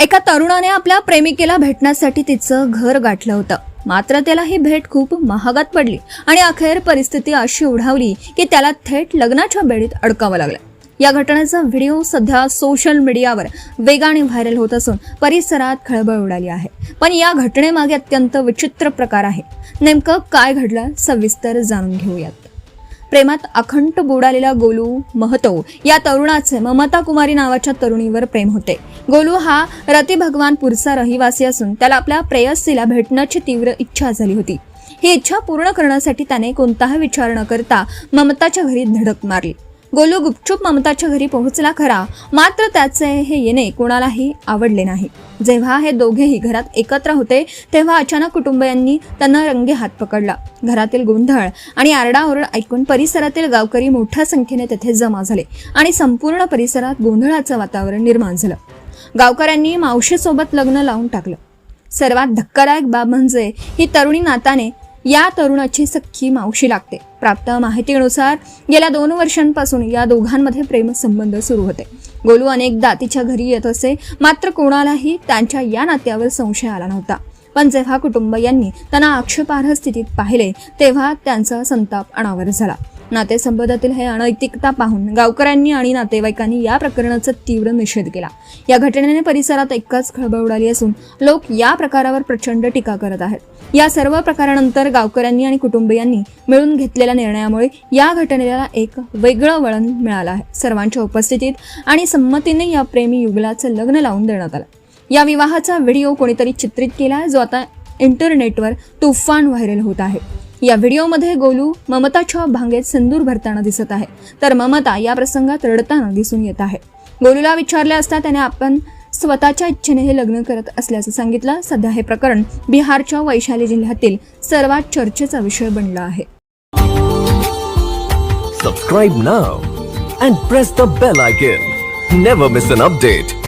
एका तरुणाने आपल्या प्रेमिकेला भेटण्यासाठी तिचं घर गाठलं होतं. मात्र त्याला ही भेट खूप महागात पडली आणि अखेर परिस्थिती अशी ओढावली की त्याला थेट लग्नाच्या बेडीत अडकावं लागलं. या घटनेचा व्हिडिओ सध्या सोशल मीडियावर वेगाने व्हायरल होत असून परिसरात खळबळ उडाली आहे. पण या घटनेमागे अत्यंत विचित्र प्रकार आहे. नेमकं काय घडलं सविस्तर जाणून घेऊयात. प्रेमात अखंड बुडालेला गोलू महतो या तरुणाचे ममता कुमारी नावाच्या तरुणीवर प्रेम होते. गोलू हा रतिभगवानपूरचा रहिवासी असून त्याला आपल्या प्रेयसीला भेटण्याची तीव्र इच्छा झाली होती. ही इच्छा पूर्ण करण्यासाठी त्याने कोणताही विचार न करता ममताच्या घरी धडक मारली. गोलू गुपचूप ममताच्या घरी पोहोचला खरा, मात्र त्याचे हे येणे कोणालाही आवडले नाही. जेव्हा हे दोघेही घरात एकत्र होते तेव्हा अचानक कुटुंबियांनी त्यांना रंगेहात पकडला. घरातील गोंधळ आणि आरडाओरड ऐकून परिसरातील गावकरी मोठ्या संख्येने तेथे जमा झाले आणि संपूर्ण परिसरात गोंधळाचं वातावरण निर्माण झालं. गावकऱ्यांनी मावशीसोबत लग्न लावून टाकलं. सर्वात धक्कादायक बाब म्हणजे ही तरुणी नाताने या तरुणाची सख्खी मावशी लागते. प्राप्त माहितीनुसार गेल्या 2 वर्षांपासून या दोघांमध्ये प्रेम संबंध सुरू होते. गोलू अनेकदा तिच्या घरी येत असे, मात्र कोणालाही त्यांच्या या नात्यावर संशय आला नव्हता. पण जेव्हा कुटुंबियांनी त्यांना आक्षेपार्ह स्थितीत पाहिले तेव्हा त्यांचा संताप अनावर झाला. नातेसंबंधातील हे अनैतिकता पाहून गावकऱ्यांनी आणि नातेवाईकांनी या प्रकरणाचा तीव्र निषेध केला. या घटनेने परिसरात एकच खळबळ उडाली असून लोक या प्रकारावर प्रचंड टीका करत आहेत. या सर्व प्रकारानंतर गावकऱ्यांनी आणि कुटुंबियांनी मिळून घेतलेल्या निर्णयामुळे या घटनेला एक वेगळं वळण मिळालं आहे. सर्वांच्या उपस्थितीत आणि संमतीने या प्रेमी युगलाचं लग्न लावून देण्यात आलं. या विवाहाचा व्हिडिओ कोणीतरी चित्रित केला जो आता इंटरनेटवर तुफान व्हायरल होत आहे. या व्हिडिओमध्ये गोलू ममताच्या भांगेत सिंदूर भरताना दिसत आहे, तर ममता या प्रसंगात रडताना दिसून येत आहे. गोलूला विचारले असता त्याने आपण स्वतःच्या इच्छेने हे लग्न करत असल्याचं सांगितलं. सध्या हे प्रकरण बिहारच्या वैशाली जिल्ह्यातील सर्वात चर्चेचा विषय बनला आहे. Subscribe now and press the bell icon. Never miss an update.